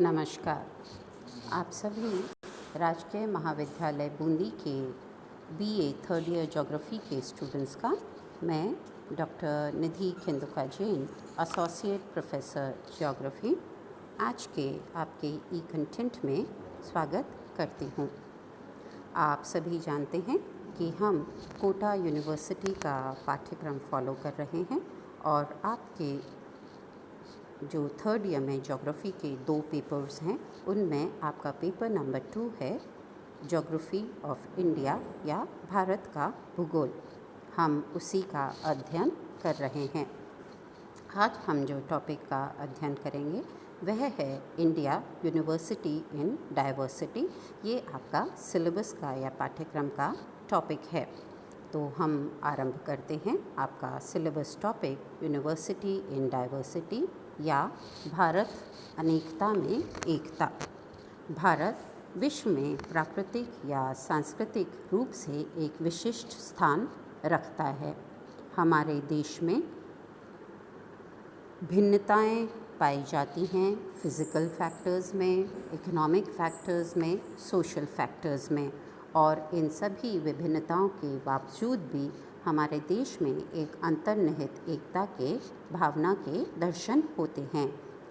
नमस्कार। आप सभी राजकीय महाविद्यालय बूंदी के बीए थर्ड ईयर ज्योग्राफी के स्टूडेंट्स का मैं डॉक्टर निधि खिंदुका जैन, एसोसिएट प्रोफेसर ज्योग्राफी, आज के आपके ई कंटेंट में स्वागत करती हूँ। आप सभी जानते हैं कि हम कोटा यूनिवर्सिटी का पाठ्यक्रम फॉलो कर रहे हैं और आपके जो थर्ड ईयर में ज्योग्राफी के 2 पेपर्स हैं, उनमें आपका पेपर नंबर 2 है ज्योग्राफी ऑफ इंडिया या भारत का भूगोल। हम उसी का अध्ययन कर रहे हैं। आज हम जो टॉपिक का अध्ययन करेंगे वह है इंडिया यूनिवर्सिटी इन डाइवर्सिटी। ये आपका सिलेबस का या पाठ्यक्रम का टॉपिक है। तो हम आरंभ करते हैं। आपका syllabus topic university in diversity या भारत अनेकता में एकता। भारत विश्व में प्राकृतिक या सांस्कृतिक रूप से एक विशिष्ट स्थान रखता है। हमारे देश में भिन्नताएं पाई जाती हैं फिज़िकल फैक्टर्स में, इकोनॉमिक फैक्टर्स में, सोशल फैक्टर्स में, और इन सभी विभिन्नताओं के बावजूद भी हमारे देश में एक अंतर्निहित एकता के भावना के दर्शन होते हैं।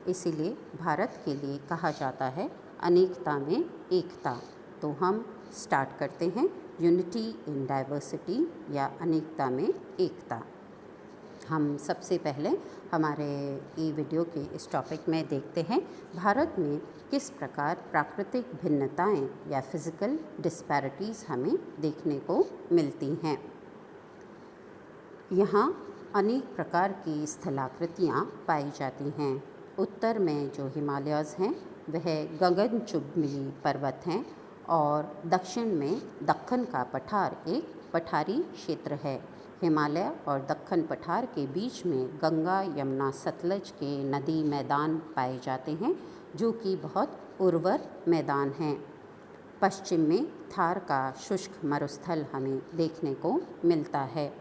इसीलिए भारत के लिए कहा जाता है अनेकता में एकता। तो हम स्टार्ट करते हैं यूनिटी इन डाइवर्सिटी या अनेकता में एकता। हम सबसे पहले हमारे ई वीडियो के इस टॉपिक में देखते हैं भारत में किस प्रकार प्राकृतिक भिन्नताएं या फिज़िकल डिस्पैरिटीज़ हमें देखने को मिलती हैं। यहाँ अनेक प्रकार की स्थलाकृतियाँ पाई जाती हैं। उत्तर में जो हिमालयज़ हैं वह गगनचुंबी पर्वत हैं और दक्षिण में दक्कन का पठार एक पठारी क्षेत्र है। हिमालय और दक्कन पठार के बीच में गंगा, यमुना, सतलज के नदी मैदान पाए जाते हैं जो कि बहुत उर्वर मैदान हैं। पश्चिम में थार का शुष्क मरुस्थल हमें देखने को मिलता है।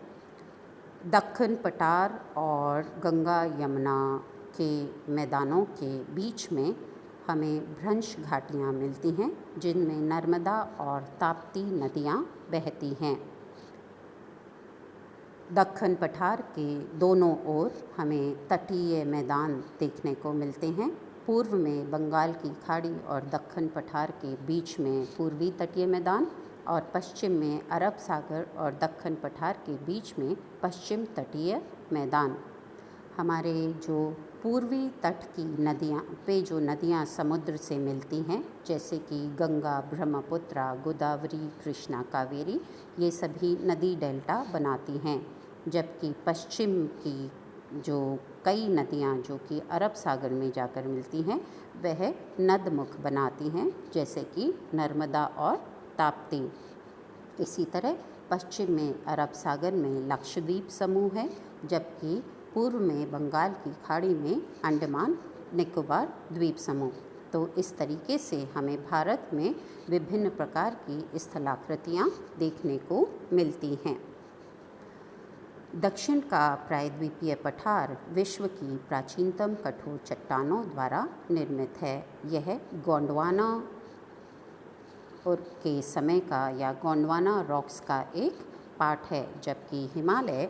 दक्कन पठार और गंगा यमुना के मैदानों के बीच में हमें भ्रंश घाटियाँ मिलती हैं जिनमें नर्मदा और ताप्ती नदियाँ बहती हैं। दक्कन पठार के दोनों ओर हमें तटीय मैदान देखने को मिलते हैं। पूर्व में बंगाल की खाड़ी और दक्कन पठार के बीच में पूर्वी तटीय मैदान और पश्चिम में अरब सागर और दक्कन पठार के बीच में पश्चिम तटीय मैदान। हमारे जो पूर्वी तट की नदियाँ समुद्र से मिलती हैं, जैसे कि गंगा, ब्रह्मपुत्र, गोदावरी, कृष्णा, कावेरी, ये सभी नदी डेल्टा बनाती हैं। जबकि पश्चिम की जो कई नदियाँ जो कि अरब सागर में जाकर मिलती हैं वह नदमुख बनाती हैं, जैसे कि नर्मदा और ताप्ती। इसी तरह पश्चिम में अरब सागर में लक्षद्वीप समूह है, जबकि पूर्व में बंगाल की खाड़ी में अंडमान निकोबार द्वीप समूह। तो इस तरीके से हमें भारत में विभिन्न प्रकार की स्थलाकृतियाँ देखने को मिलती हैं। दक्षिण का प्रायद्वीपीय पठार विश्व की प्राचीनतम कठोर चट्टानों द्वारा निर्मित है। यह गोंडवाना और के समय का या गोंडवाना रॉक्स का एक पार्ट है, जबकि हिमालय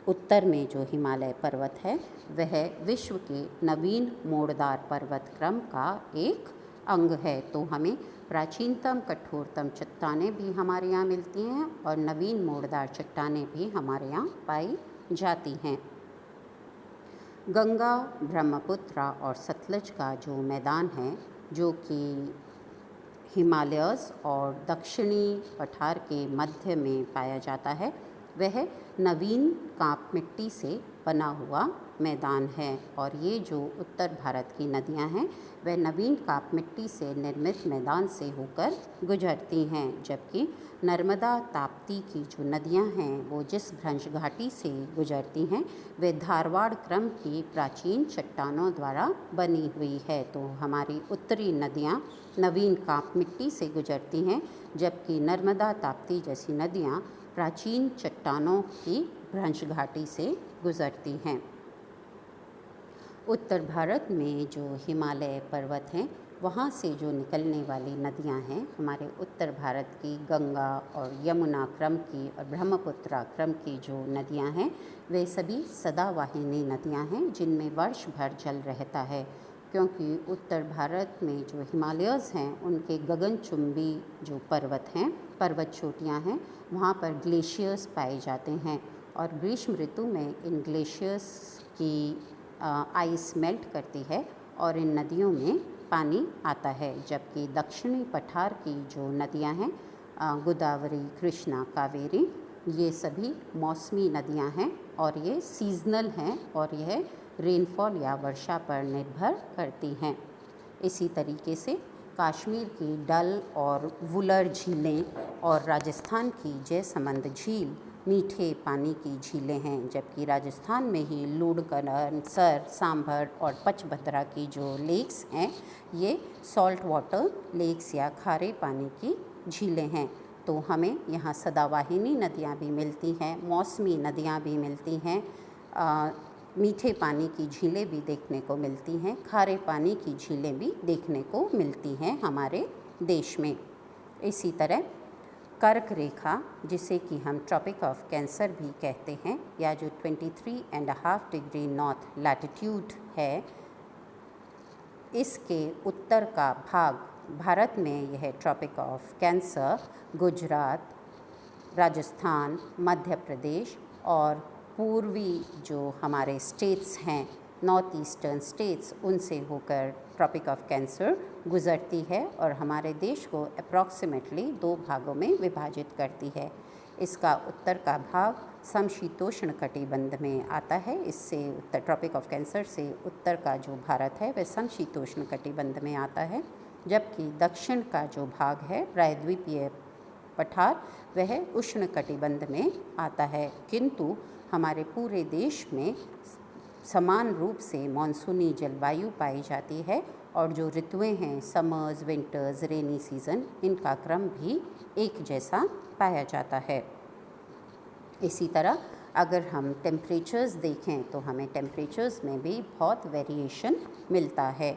उत्तर में जो हिमालय पर्वत है वह विश्व के नवीन मोड़दार पर्वत क्रम का एक अंग है। तो हमें प्राचीनतम कठोरतम चट्टानें भी हमारे यहाँ मिलती हैं और नवीन मोड़दार चट्टानें भी हमारे यहाँ पाई जाती हैं। गंगा, ब्रह्मपुत्र और सतलज का जो मैदान है जो कि हिमालयज़ और दक्षिणी पठार के मध्य में पाया जाता है, वह नवीन कांप मिट्टी से बना हुआ मैदान है। और ये जो उत्तर भारत की नदियां हैं वह नवीन कांप मिट्टी से निर्मित मैदान से होकर गुजरती हैं, जबकि नर्मदा, ताप्ती की जो नदियां हैं वो जिस भ्रंश घाटी से गुजरती हैं वे धारवाड़ क्रम की प्राचीन चट्टानों द्वारा बनी हुई है। तो हमारी उत्तरी नदियां नवीन कांप मिट्टी से गुजरती हैं, जबकि नर्मदा, ताप्ती जैसी नदियां प्राचीन चट्टानों की भ्रंश घाटी से गुजरती हैं। उत्तर भारत में जो हिमालय पर्वत हैं वहाँ से जो निकलने वाली नदियाँ हैं, हमारे उत्तर भारत की गंगा और यमुना क्रम की और ब्रह्मपुत्र क्रम की जो नदियाँ हैं, वे सभी सदावाहिनी नदियाँ हैं जिनमें वर्ष भर जल रहता है। क्योंकि उत्तर भारत में जो हिमालयज़ हैं उनके गगनचुंबी जो पर्वत हैं, पर्वत चोटियाँ हैं, वहाँ पर ग्लेशियर्स पाए जाते हैं और ग्रीष्म ऋतु में इन ग्लेशियर्स की आइस मेल्ट करती है और इन नदियों में पानी आता है। जबकि दक्षिणी पठार की जो नदियां हैं, गोदावरी, कृष्णा, कावेरी, ये सभी मौसमी नदियां हैं और ये सीजनल हैं और यह रेनफॉल या वर्षा पर निर्भर करती हैं। इसी तरीके से कश्मीर की डल और वुलर झीलें और राजस्थान की जयसमंद झील मीठे पानी की झीलें हैं, जबकि राजस्थान में ही लूड़करण, सर, सांभर और पचभद्रा की जो लेक्स हैं, ये सॉल्ट वाटर लेक्स या खारे पानी की झीलें हैं। तो हमें यहाँ सदावाहिनी नदियाँ भी मिलती हैं, मौसमी नदियाँ भी मिलती हैं, मीठे पानी की झीलें भी देखने को मिलती हैं, खारे पानी की झीलें भी देखने को मिलती हैं हमारे देश में। इसी तरह कर्क रेखा, जिसे कि हम ट्रॉपिक ऑफ कैंसर भी कहते हैं, या जो 23.5 डिग्री नॉर्थ लैटिट्यूड है, इसके उत्तर का भाग भारत में यह tropic of cancer Gujarat, Rajasthan, Madhya Pradesh और पूर्वी जो हमारे स्टेट्स हैं, नॉर्थ ईस्टर्न स्टेट्स, उनसे होकर ट्रॉपिक ऑफ कैंसर गुज़रती है और हमारे देश को अप्रॉक्सीमेटली 2 भागों में विभाजित करती है। इसका उत्तर का भाग समशीतोष्ण कटिबंध में आता है। इससे उत्तर ट्रॉपिक ऑफ कैंसर से उत्तर का जो भारत है वह समशीतोष्ण कटिबंध में आता है, जबकि दक्षिण का जो भाग है प्रायद्वीपीय पठार वह उष्ण कटिबंध में आता है। किंतु हमारे पूरे देश में समान रूप से मॉनसूनी जलवायु पाई जाती है और जो ऋतुएं हैं, समर्स, विंटर्स, रेनी सीज़न, इनका क्रम भी एक जैसा पाया जाता है। इसी तरह अगर हम टेम्परेचर्स देखें तो हमें टेम्परेचर्स में भी बहुत वेरिएशन मिलता है।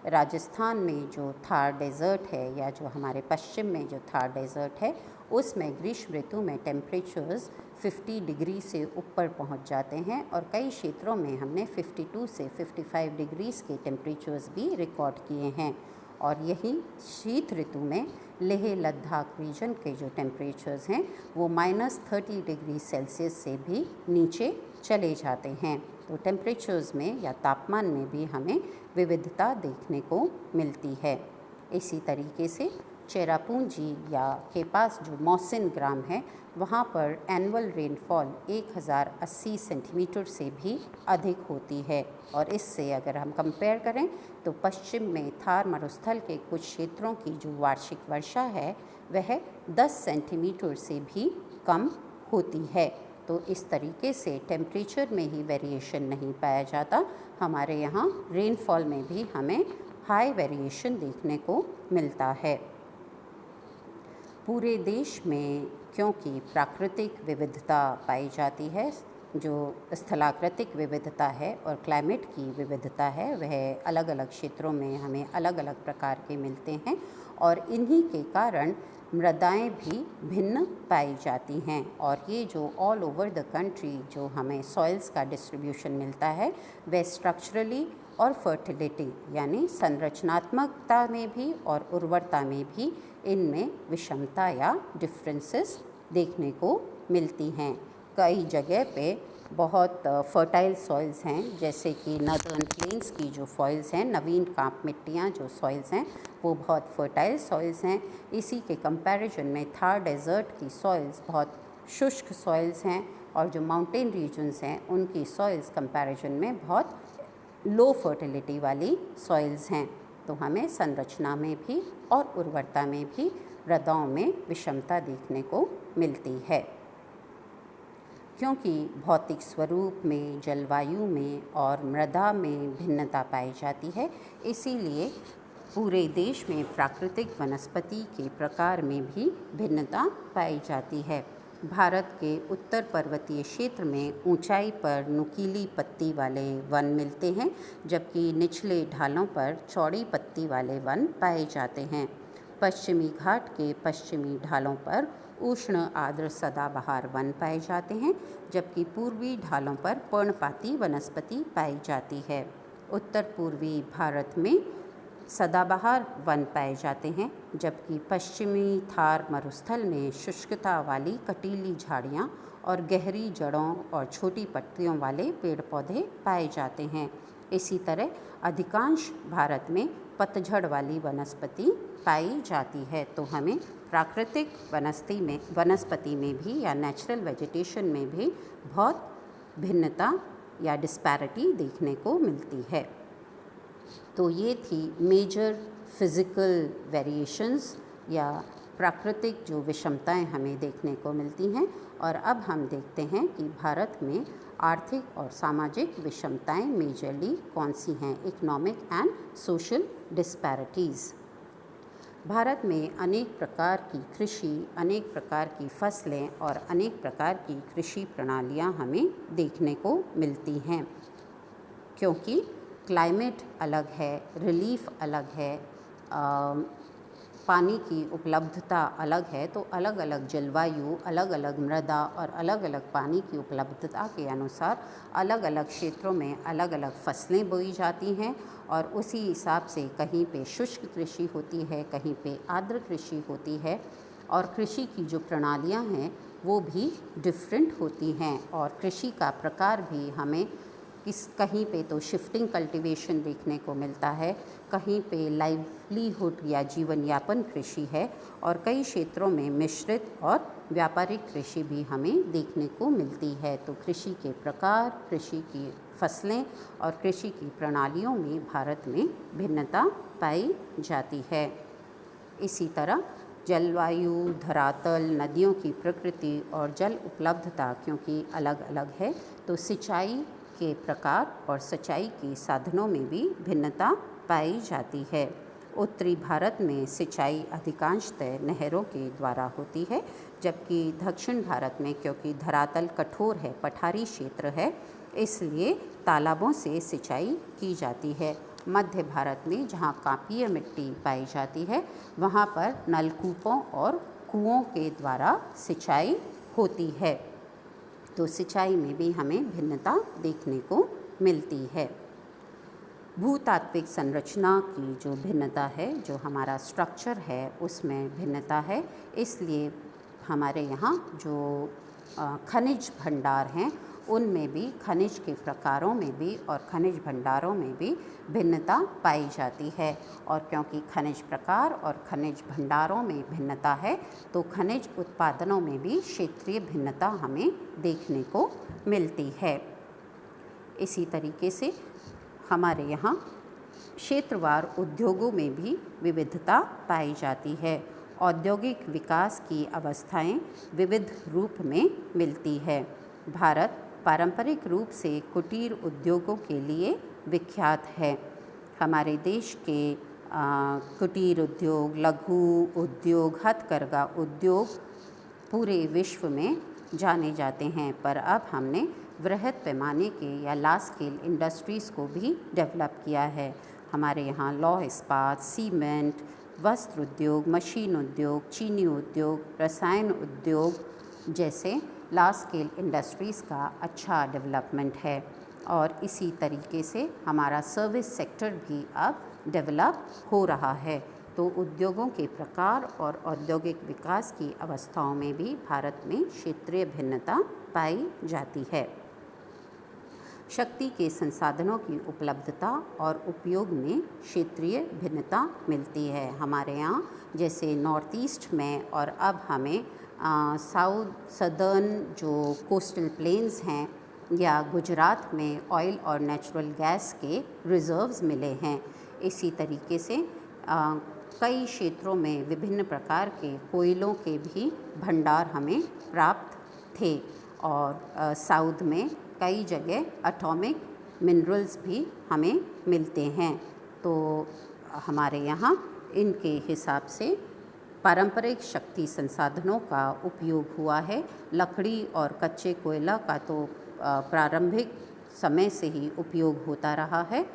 राजस्थान में जो थार डेज़र्ट है या जो हमारे पश्चिम में जो थार डेज़र्ट है, उसमें ग्रीष्म ऋतु में टेम्परेचर्स 50 डिग्री से ऊपर पहुंच जाते हैं और कई क्षेत्रों में हमने 52 से 55 डिग्रीज़ के टेम्परेचर्स भी रिकॉर्ड किए हैं। और यही शीत ऋतु में लेह लद्दाख रीजन के जो टेम्परेचर्स हैं वो -30 डिग्री सेल्सियस से भी नीचे चले जाते हैं। तो टेम्परेचर्स में या तापमान में भी हमें विविधता देखने को मिलती है। इसी तरीके से चेरापूंजी या के पास जो मौसिन ग्राम है, वहाँ पर एनुअल रेनफॉल 1080 सेंटीमीटर से भी अधिक होती है और इससे अगर हम कंपेयर करें तो पश्चिम में थार मरुस्थल के कुछ क्षेत्रों की जो वार्षिक वर्षा है वह 10 सेंटीमीटर से भी कम होती है। तो इस तरीके से टेम्परेचर में ही वेरिएशन नहीं पाया जाता, हमारे यहाँ रेनफॉल में भी हमें हाई वेरिएशन देखने को मिलता है। पूरे देश में क्योंकि प्राकृतिक विविधता पाई जाती है, जो स्थलाकृतिक विविधता है और क्लाइमेट की विविधता है, वह अलग अलग क्षेत्रों में हमें अलग अलग प्रकार के मिलते हैं और इन्हीं के कारण मृदाएं भी भिन्न पाई जाती हैं। और ये जो ऑल ओवर द कंट्री जो हमें सॉइल्स का डिस्ट्रीब्यूशन मिलता है, वह स्ट्रक्चरली और फर्टिलिटी यानी संरचनात्मकता में भी और उर्वरता में भी इनमें विषमता या डिफरेंसेस देखने को मिलती हैं। कई जगह पे बहुत फर्टाइल सॉइल्स हैं, जैसे कि नॉर्दर्न प्लेन्स की जो सॉइल्स हैं, नवीन कांप मिट्टियाँ जो सॉइल्स हैं, वो बहुत फर्टाइल सॉइल्स हैं। इसी के कंपैरिजन में थार डेज़र्ट की सॉइल्स बहुत शुष्क सॉइल्स हैं और जो माउंटेन रीजन्स हैं उनकी सॉइल्स कंपैरिजन में बहुत लो फर्टिलिटी वाली सॉइल्स हैं। तो हमें संरचना में भी और उर्वरता में भी मृदाओं में विषमता देखने को मिलती है। क्योंकि भौतिक स्वरूप में, जलवायु में और मृदा में भिन्नता पाई जाती है, इसीलिए पूरे देश में प्राकृतिक वनस्पति के प्रकार में भी भिन्नता पाई जाती है। भारत के उत्तर पर्वतीय क्षेत्र में ऊंचाई पर नुकीली पत्ती वाले वन मिलते हैं, जबकि निचले ढालों पर चौड़ी पत्ती वाले वन पाए जाते हैं। पश्चिमी घाट के पश्चिमी ढालों पर उष्ण आर्द्र सदाबहार वन पाए जाते हैं, जबकि पूर्वी ढालों पर पर्णपाती वनस्पति पाई जाती है। उत्तर पूर्वी भारत में सदाबहार वन पाए जाते हैं, जबकि पश्चिमी थार मरुस्थल में शुष्कता वाली कटीली झाड़ियाँ और गहरी जड़ों और छोटी पत्तियों वाले पेड़ पौधे पाए जाते हैं। इसी तरह अधिकांश भारत में पतझड़ वाली वनस्पति पाई जाती है। तो हमें प्राकृतिक वनस्पति में भी या नेचुरल वेजिटेशन में भी बहुत भिन्नता या डिस्पैरिटी देखने को मिलती है। तो ये थी मेजर फिज़िकल वेरिएशंस या प्राकृतिक जो विषमताएं हमें देखने को मिलती हैं। और अब हम देखते हैं कि भारत में आर्थिक और सामाजिक विषमताएं मेजरली कौन सी हैं, economic and social disparities. Bharat में अनेक प्रकार की कृषि, अनेक प्रकार की फसलें और अनेक प्रकार की कृषि प्रणालियां हमें देखने को मिलती हैं, क्योंकि क्लाइमेट अलग है, रिलीफ अलग है, पानी की उपलब्धता अलग है। तो अलग अलग जलवायु, अलग अलग मृदा और अलग अलग पानी की उपलब्धता के अनुसार अलग अलग क्षेत्रों में अलग अलग फसलें बोई जाती हैं और उसी हिसाब से कहीं पे शुष्क कृषि होती है, कहीं पे आर्द्र कृषि होती है और कृषि की जो प्रणालियां हैं वो भी डिफरेंट होती हैं। और कृषि का प्रकार भी हमें कहीं पे तो शिफ्टिंग कल्टीवेशन देखने को मिलता है, कहीं पे लाइवलीहुड या जीवन यापन कृषि है और कई क्षेत्रों में मिश्रित और व्यापारिक कृषि भी हमें देखने को मिलती है। तो कृषि के प्रकार, कृषि की फसलें और कृषि की प्रणालियों में भारत में भिन्नता पाई जाती है। इसी तरह जलवायु, धरातल, नदियों की प्रकृति और जल उपलब्धता क्योंकि अलग अलग है, तो सिंचाई के प्रकार और सिंचाई के साधनों में भी भिन्नता पाई जाती है। उत्तरी भारत में सिंचाई अधिकांशतः नहरों के द्वारा होती है, जबकि दक्षिण भारत में क्योंकि धरातल कठोर है, पठारी क्षेत्र है, इसलिए तालाबों से सिंचाई की जाती है। मध्य भारत में जहाँ कांपीय मिट्टी पाई जाती है, वहाँ पर नलकूपों और कुओं के द्वारा सिंचाई होती है। तो सिंचाई में भी हमें भिन्नता देखने को मिलती है। भूतात्विक संरचना की जो भिन्नता है, जो हमारा स्ट्रक्चर है उसमें भिन्नता है, इसलिए हमारे यहाँ जो खनिज भंडार हैं उनमें भी, खनिज के प्रकारों में भी और खनिज भंडारों में भी भिन्नता पाई जाती है। और क्योंकि खनिज प्रकार और खनिज भंडारों में भिन्नता है, तो खनिज उत्पादनों में भी क्षेत्रीय भिन्नता हमें देखने को मिलती है। इसी तरीके से हमारे यहाँ क्षेत्रवार उद्योगों में भी विविधता पाई जाती है। औद्योगिक विकास की अवस्थाएं विविध रूप में मिलती है। भारत पारंपरिक रूप से कुटीर उद्योगों के लिए विख्यात है। हमारे देश के कुटीर उद्योग, लघु उद्योग, हथकरघा उद्योग पूरे विश्व में जाने जाते हैं, पर अब हमने वृहद पैमाने के या लार्ज स्केल इंडस्ट्रीज़ को भी डेवलप किया है। हमारे यहाँ लौह इस्पात, सीमेंट, वस्त्र उद्योग, मशीन उद्योग, चीनी उद्योग, रसायन उद्योग जैसे लार्ज स्केल इंडस्ट्रीज़ का अच्छा डेवलपमेंट है। और इसी तरीके से हमारा सर्विस सेक्टर भी अब डेवलप हो रहा है। तो उद्योगों के प्रकार और औद्योगिक विकास की अवस्थाओं में भी भारत में क्षेत्रीय भिन्नता पाई जाती है। शक्ति के संसाधनों की उपलब्धता और उपयोग में क्षेत्रीय भिन्नता मिलती है। हमारे यहाँ जैसे नॉर्थ ईस्ट में और अब हमें साउथ सदर्न जो कोस्टल प्लेन्स हैं या गुजरात में ऑयल और नेचुरल गैस के रिजर्व्स मिले हैं। इसी तरीके से कई क्षेत्रों में विभिन्न प्रकार के कोयलों के भी भंडार हमें प्राप्त थे और साउथ में कई जगह एटॉमिक मिनरल्स भी हमें मिलते हैं। तो हमारे यहाँ इनके हिसाब से पारंपरिक शक्ति संसाधनों का उपयोग हुआ है। लकड़ी और कच्चे कोयला का तो प्रारंभिक समय से ही उपयोग होता रहा है।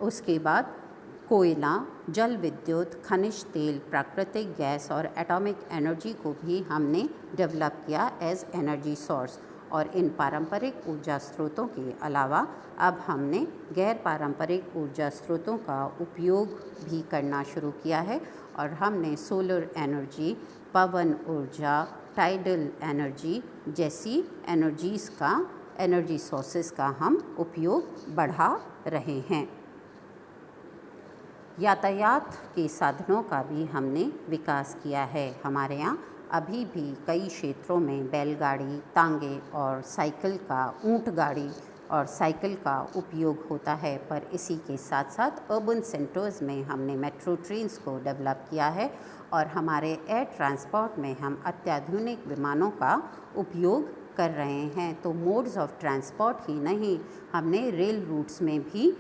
उसके बाद कोयला, जल विद्युत, खनिज तेल, प्राकृतिक गैस और एटॉमिक एनर्जी को भी हमने डेवलप किया एज एनर्जी सोर्स। और इन पारंपरिक ऊर्जा स्रोतों के अलावा अब हमने गैर पारंपरिक ऊर्जा स्रोतों का उपयोग भी करना शुरू किया है और हमने सोलर एनर्जी, पवन ऊर्जा, टाइडल एनर्जी जैसी एनर्जी सोर्सेस का हम उपयोग बढ़ा रहे हैं। यातायात के साधनों का भी हमने विकास किया है। हमारे यहाँ अभी भी कई क्षेत्रों में बैलगाड़ी, तांगे और ऊँट गाड़ी और साइकिल का उपयोग होता है, पर इसी के साथ साथ अर्बन सेंटर्स में हमने मेट्रो ट्रेन्स को डेवलप किया है और हमारे एयर ट्रांसपोर्ट में हम अत्याधुनिक विमानों का उपयोग कर रहे हैं। तो मोड्स ऑफ ट्रांसपोर्ट ही नहीं, हमने रेल रूट्स में भी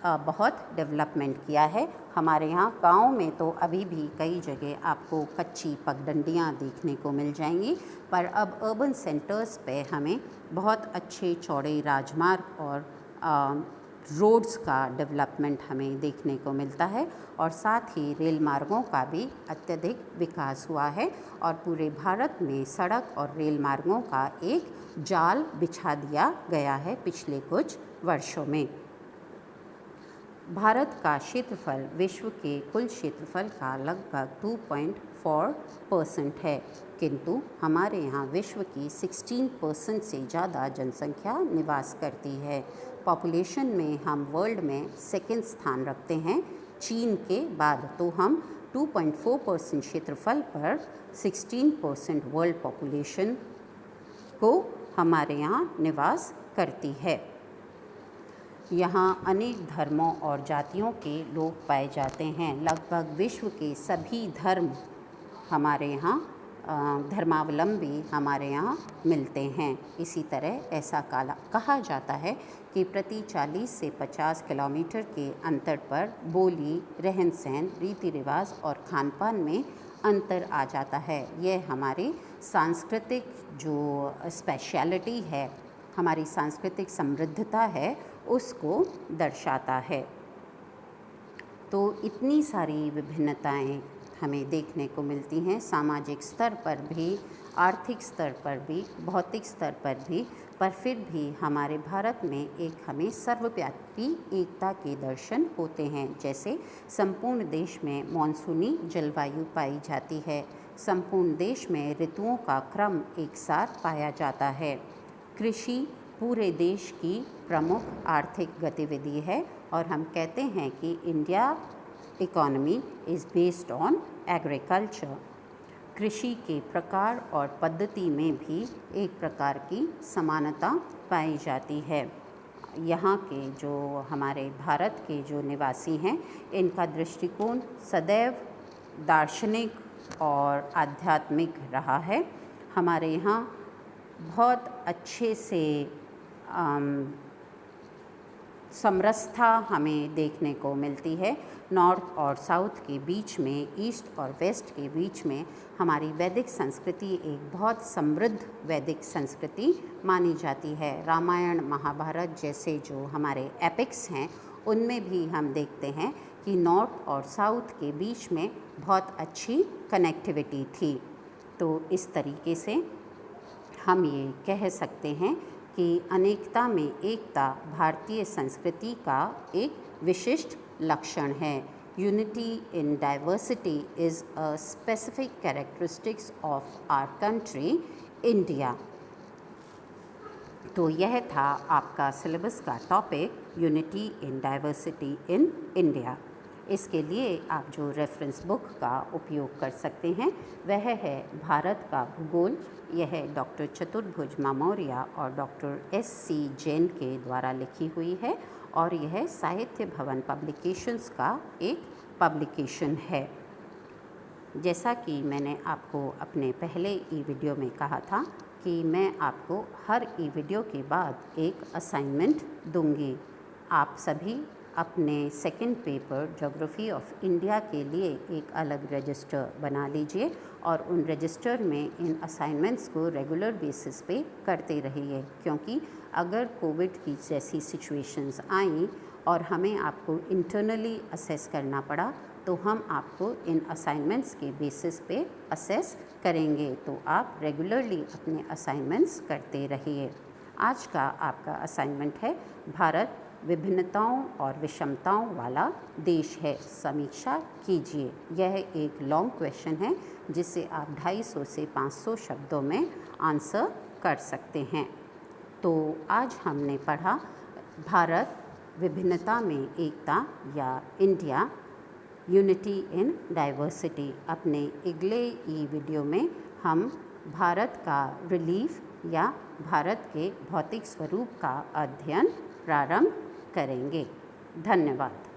बहुत डेवलपमेंट किया है। हमारे यहाँ गाँव में तो अभी भी कई जगह आपको कच्ची पगडंडियाँ देखने को मिल जाएंगी, पर अब अर्बन सेंटर्स पे हमें बहुत अच्छे चौड़े राजमार्ग और रोड्स का डेवलपमेंट हमें देखने को मिलता है और साथ ही रेल मार्गों का भी अत्यधिक विकास हुआ है और पूरे भारत में सड़क और रेल मार्गों का एक जाल बिछा दिया गया है पिछले कुछ वर्षों में। भारत का क्षेत्रफल विश्व के कुल क्षेत्रफल का लगभग 2.4% है, किंतु हमारे यहाँ विश्व की 16% से ज़्यादा जनसंख्या निवास करती है। पॉपुलेशन में हम वर्ल्ड में सेकंड स्थान रखते हैं चीन के बाद, तो हम 2.4% क्षेत्रफल पर 16% वर्ल्ड पॉपुलेशन को हमारे यहाँ निवास करती है। यहाँ अनेक धर्मों और जातियों के लोग पाए जाते हैं। लगभग विश्व के सभी धर्म हमारे यहाँ धर्मावलंबी हमारे यहाँ मिलते हैं। इसी तरह ऐसा कहा जाता है कि प्रति 40 से 50 किलोमीटर के अंतर पर बोली, रहन सहन, रीति रिवाज और खान पान में अंतर आ जाता है। यह हमारी सांस्कृतिक जो स्पेशलिटी है, हमारी सांस्कृतिक समृद्धता है, उसको दर्शाता है। तो इतनी सारी विभिन्नताएं हमें देखने को मिलती हैं, सामाजिक स्तर पर भी, आर्थिक स्तर पर भी, भौतिक स्तर पर भी, पर फिर भी हमारे भारत में एक हमें सर्वव्यापी एकता के दर्शन होते हैं। जैसे संपूर्ण देश में मॉनसूनी जलवायु पाई जाती है, संपूर्ण देश में ऋतुओं का क्रम एक साथ पाया जाता है। कृषि पूरे देश की प्रमुख आर्थिक गतिविधि है और हम कहते हैं कि India economy is based on agriculture. कृषि के प्रकार और पद्धति में भी एक प्रकार की समानता पाई जाती है। यहाँ के जो हमारे भारत के जो निवासी हैं, इनका दृष्टिकोण सदैव दार्शनिक और आध्यात्मिक रहा है। हमारे यहाँ बहुत अच्छे से समरसता हमें देखने को मिलती है। नॉर्थ और साउथ के बीच में, ईस्ट और वेस्ट के बीच में हमारी वैदिक संस्कृति एक बहुत समृद्ध वैदिक संस्कृति मानी जाती है। रामायण, महाभारत जैसे जो हमारे एपिक्स हैं, उनमें भी हम देखते हैं कि नॉर्थ और साउथ के बीच में बहुत अच्छी कनेक्टिविटी थी। तो इस तरीके से हम ये कह सकते हैं कि अनेकता में एकता भारतीय संस्कृति का एक विशिष्ट लक्षण है। Unity in diversity is a specific characteristics of our country India. तो यह था आपका सिलेबस का topic, unity in diversity in India. इसके लिए आप जो रेफरेंस बुक का उपयोग कर सकते हैं वह है भारत का भूगोल। यह डॉक्टर चतुर्भुज मामोरिया और डॉक्टर S.C. जैन के द्वारा लिखी हुई है और यह साहित्य भवन पब्लिकेशंस का एक पब्लिकेशन है। जैसा कि मैंने आपको अपने पहले ई वीडियो में कहा था कि मैं आपको हर ई वीडियो के बाद एक असाइनमेंट दूंगी। आप सभी अपने second paper geography of India के लिए एक अलग रजिस्टर बना लीजिए और उन रजिस्टर में इन असाइनमेंट्स को रेगुलर बेसिस पे करते रहिए, क्योंकि अगर कोविड की जैसी सिचुएशंस आई और हमें आपको इंटरनली असेस करना पड़ा तो हम आपको इन असाइनमेंट्स के बेसिस पे असेस करेंगे। तो आप रेगुलरली अपने असाइनमेंट्स करते रहिए। आज का आपका असाइनमेंट है, भारत विभिन्नताओं और विषमताओं वाला देश है, समीक्षा कीजिए। यह एक लॉन्ग क्वेश्चन है जिसे आप 250 से 500 शब्दों में आंसर कर सकते हैं। तो आज हमने पढ़ा भारत विभिन्नता में एकता या इंडिया यूनिटी इन डाइवर्सिटी। अपने अगले वीडियो में हम भारत का रिलीफ या भारत के भौतिक स्वरूप का अध्ययन प्रारंभ करेंगे। धन्यवाद।